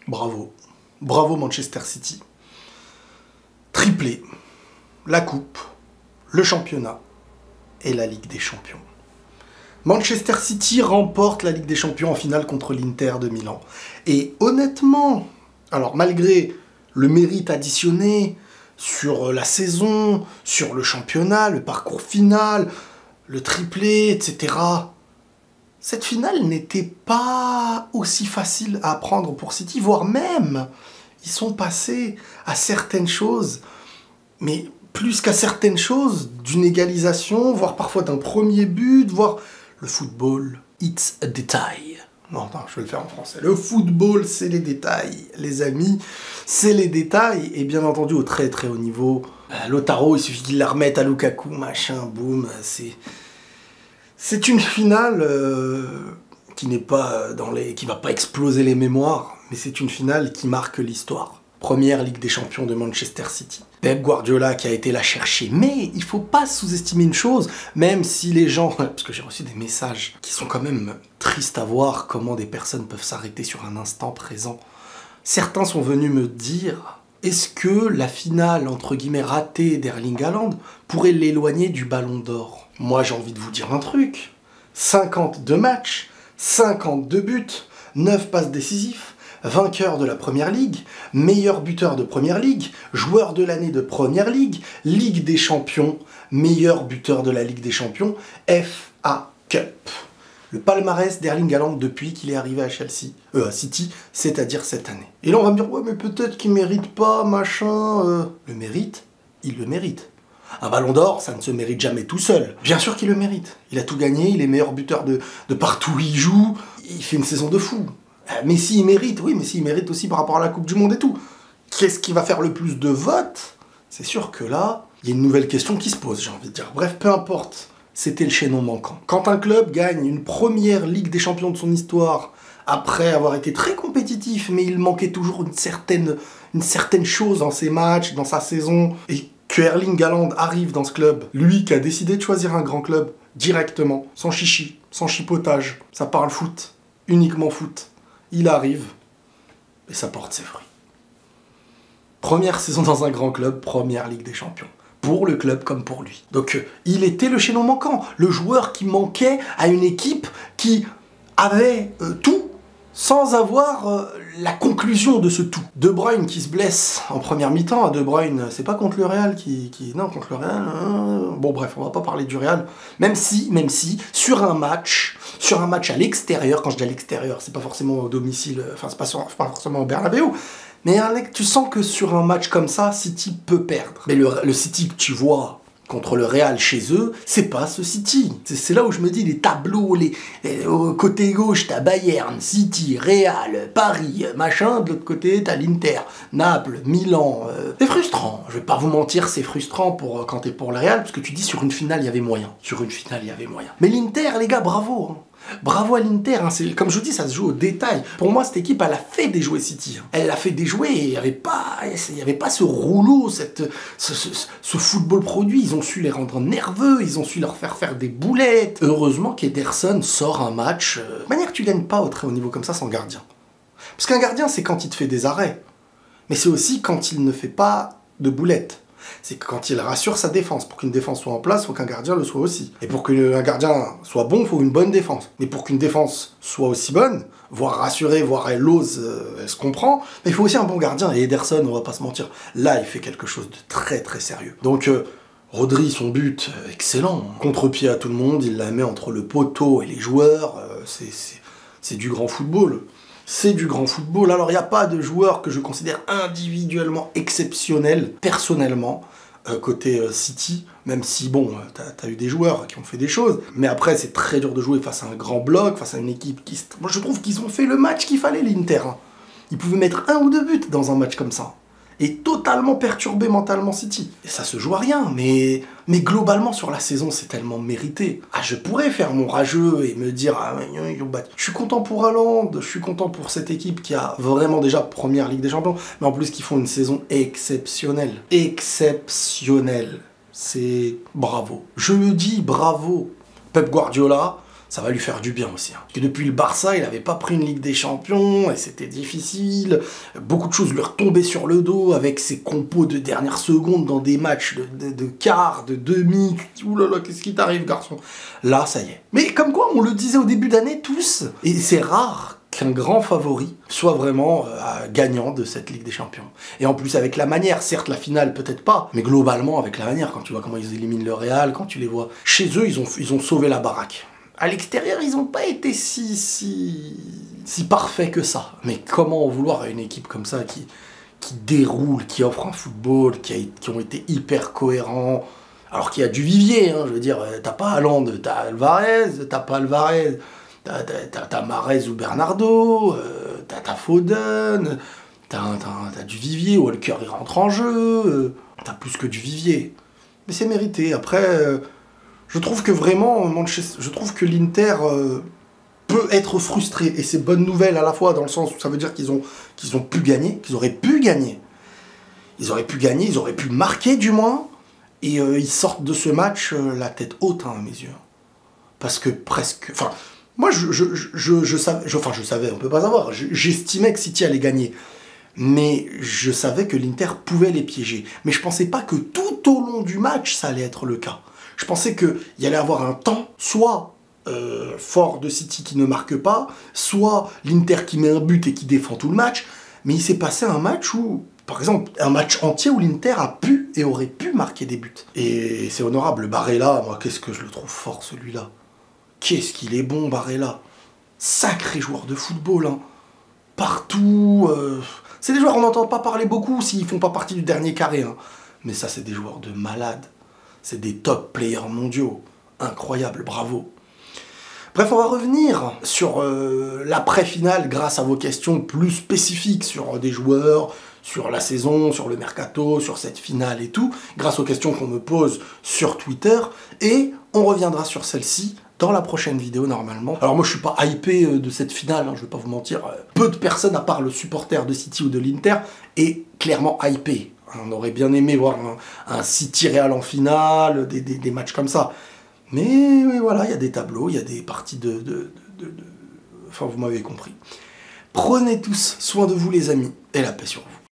Bravo. Bravo Manchester City. Triplé. La coupe, le championnat et la Ligue des Champions. Manchester City remporte la Ligue des Champions en finale contre l'Inter de Milan. Et honnêtement, alors malgré le mérite additionné sur la saison, sur le championnat, le parcours final, le triplé, etc., cette finale n'était pas aussi facile à apprendre pour City, voire même, ils sont passés à certaines choses, mais plus qu'à certaines choses, d'une égalisation, voire parfois d'un premier but, voire le football, it's a detail. Non, je vais le faire en français. Le football, c'est les détails, les amis, c'est les détails, et bien entendu au très très haut niveau. Lautaro, il suffit qu'il la remette à Lukaku, machin, boum, c'est une finale qui n'est pas qui va pas exploser les mémoires, mais c'est une finale qui marque l'histoire. Première Ligue des Champions de Manchester City. Pep Guardiola qui a été la chercher. Mais il faut pas sous-estimer une chose, même si les gens... Parce que j'ai reçu des messages qui sont quand même tristes à voir, comment des personnes peuvent s'arrêter sur un instant présent. Certains sont venus me dire, est-ce que la finale, entre guillemets, ratée d'Erling Haaland pourrait l'éloigner du Ballon d'Or? Moi, j'ai envie de vous dire un truc. 52 matchs, 52 buts, 9 passes décisifs, vainqueur de la Première Ligue, meilleur buteur de Première Ligue, joueur de l'année de Première Ligue, Ligue des Champions, meilleur buteur de la Ligue des Champions, FA Cup. Le palmarès d'Erling Haaland depuis qu'il est arrivé à à City, c'est-à-dire cette année. Et là on va me dire, ouais mais peut-être qu'il mérite pas, machin... Le mérite, il le mérite. Un Ballon d'Or, ça ne se mérite jamais tout seul. Bien sûr qu'il le mérite. Il a tout gagné, il est meilleur buteur de partout où il joue, il fait une saison de fou. Messi, il mérite, oui, Messi, il mérite aussi par rapport à la Coupe du Monde et tout. Qu'est-ce qui va faire le plus de votes? C'est sûr que là, il y a une nouvelle question qui se pose, j'ai envie de dire. Bref, peu importe, c'était le chaînon manquant. Quand un club gagne une première Ligue des Champions de son histoire, après avoir été très compétitif, mais il manquait toujours une certaine chose dans ses matchs, dans sa saison, et que Erling Haaland arrive dans ce club, lui qui a décidé de choisir un grand club, directement, sans chichi, sans chipotage, ça parle foot, uniquement foot. Il arrive, et ça porte ses fruits. Première saison dans un grand club, première Ligue des Champions. Pour le club comme pour lui. Donc il était le chaînon manquant, le joueur qui manquait à une équipe qui avait tout, sans avoir la conclusion de ce tout. De Bruyne qui se blesse en première mi-temps. De Bruyne, c'est pas contre le Real Non, contre le Real... Bon bref, on va pas parler du Real. Même si, sur un match à l'extérieur, quand je dis à l'extérieur, c'est pas forcément au domicile, enfin c'est pas forcément au Bernabéu, mais tu sens que sur un match comme ça, City peut perdre. Mais le City que tu vois contre le Real chez eux, c'est pas ce City. C'est là où je me dis, les tableaux, au côté gauche, t'as Bayern, City, Real, Paris, machin, de l'autre côté, t'as l'Inter, Naples, Milan. C'est frustrant, je vais pas vous mentir, c'est frustrant quand t'es pour le Real, parce que tu dis sur une finale, il y avait moyen. Sur une finale, il y avait moyen. Mais l'Inter, les gars, bravo, hein. Bravo à l'Inter, hein. Comme je vous dis, ça se joue au détail. Pour moi, cette équipe, elle a fait déjouer City. Elle l'a fait déjouer et il n'y avait pas ce rouleau, ce football produit. Ils ont su les rendre nerveux, ils ont su leur faire des boulettes. Heureusement qu'Ederson sort un match de manière que tu gagnes pas au très haut niveau comme ça sans gardien. Parce qu'un gardien, c'est quand il te fait des arrêts. Mais c'est aussi quand il ne fait pas de boulettes. C'est quand il rassure sa défense. Pour qu'une défense soit en place, il faut qu'un gardien le soit aussi. Et pour qu'un gardien soit bon, il faut une bonne défense. Mais pour qu'une défense soit aussi bonne, voire rassurée, voire elle ose, elle se comprend, mais il faut aussi un bon gardien. Et Ederson, on va pas se mentir, là, il fait quelque chose de très très sérieux. Donc, Rodri, son but, excellent. Contre-pied à tout le monde, il la met entre le poteau et les joueurs. C'est du grand football. C'est du grand football. Alors, il n'y a pas de joueur que je considère individuellement exceptionnel, personnellement, côté City, même si, bon, t'as eu des joueurs qui ont fait des choses, mais après, c'est très dur de jouer face à un grand bloc, face à une équipe qui... Moi, je trouve qu'ils ont fait le match qu'il fallait, l'Inter. Hein. Ils pouvaient mettre 1 ou 2 buts dans un match comme ça. Et totalement perturbé mentalement City. Et ça se joue à rien, mais globalement sur la saison c'est tellement mérité. Ah, je pourrais faire mon rageux et me dire ah, ils ont battu. Je suis content pour Haaland, je suis content pour cette équipe qui a vraiment déjà première Ligue des Champions, mais en plus qui font une saison exceptionnelle. Exceptionnelle. C'est bravo. Je le dis bravo. Pep Guardiola, Ça va lui faire du bien aussi. Parce que depuis le Barça, il n'avait pas pris une Ligue des Champions, et c'était difficile. Beaucoup de choses lui retombaient sur le dos, avec ses compos de dernière seconde dans des matchs de quart, de demi. Ouh là là, qu'est-ce qui t'arrive, garçon? Là, ça y est. Mais comme quoi, on le disait au début d'année, tous. Et c'est rare qu'un grand favori soit vraiment gagnant de cette Ligue des Champions. Et en plus avec la manière, certes la finale peut-être pas, mais globalement avec la manière, quand tu vois comment ils éliminent le Real, quand tu les vois chez eux, ils ont sauvé la baraque. À l'extérieur, ils n'ont pas été si parfaits que ça. Mais comment en vouloir à une équipe comme ça qui déroule, qui offre un football, qui ont été hyper cohérents, alors qu'il y a du vivier, hein, je veux dire, t'as pas Haaland, t'as Alvarez, t'as Mahrez ou Bernardo, t'as Foden, t'as du vivier, Walker il rentre en jeu, t'as plus que du vivier. Mais c'est mérité. Après, je trouve que vraiment, je trouve que l'Inter peut être frustré. Et c'est bonne nouvelle à la fois, dans le sens où ça veut dire qu'ils ont pu gagner, qu'ils auraient pu gagner. Ils auraient pu gagner, ils auraient pu marquer du moins. Et ils sortent de ce match la tête haute, hein, à mes yeux. Parce que presque... Enfin, moi, je savais, on peut pas savoir. J'estimais que City allait gagner. Mais je savais que l'Inter pouvait les piéger. Mais je pensais pas que tout au long du match, ça allait être le cas. Je pensais qu'il y allait avoir un temps, soit fort de City qui ne marque pas, soit l'Inter qui met un but et qui défend tout le match. Mais il s'est passé un match où, par exemple, un match entier où l'Inter a pu et aurait pu marquer des buts. Et c'est honorable. Barella, moi, qu'est-ce que je le trouve fort, celui-là. Qu'est-ce qu'il est bon, Barella. Sacré joueur de football, hein. Partout. C'est des joueurs, on n'entend pas parler beaucoup s'ils font pas partie du dernier carré, hein. Mais ça, c'est des joueurs de malades. C'est des top players mondiaux. Incroyable, bravo. Bref, on va revenir sur l'après-finale grâce à vos questions plus spécifiques sur des joueurs, sur la saison, sur le mercato, sur cette finale et tout, grâce aux questions qu'on me pose sur Twitter. Et on reviendra sur celle-ci dans la prochaine vidéo normalement. Alors moi je suis pas hypé de cette finale, hein, je vais pas vous mentir. Peu de personnes à part le supporter de City ou de l'Inter est clairement hypé. On aurait bien aimé voir un City Real en finale, des matchs comme ça. Mais voilà, il y a des tableaux, il y a des parties Enfin, vous m'avez compris. Prenez tous soin de vous les amis, et la paix sur vous.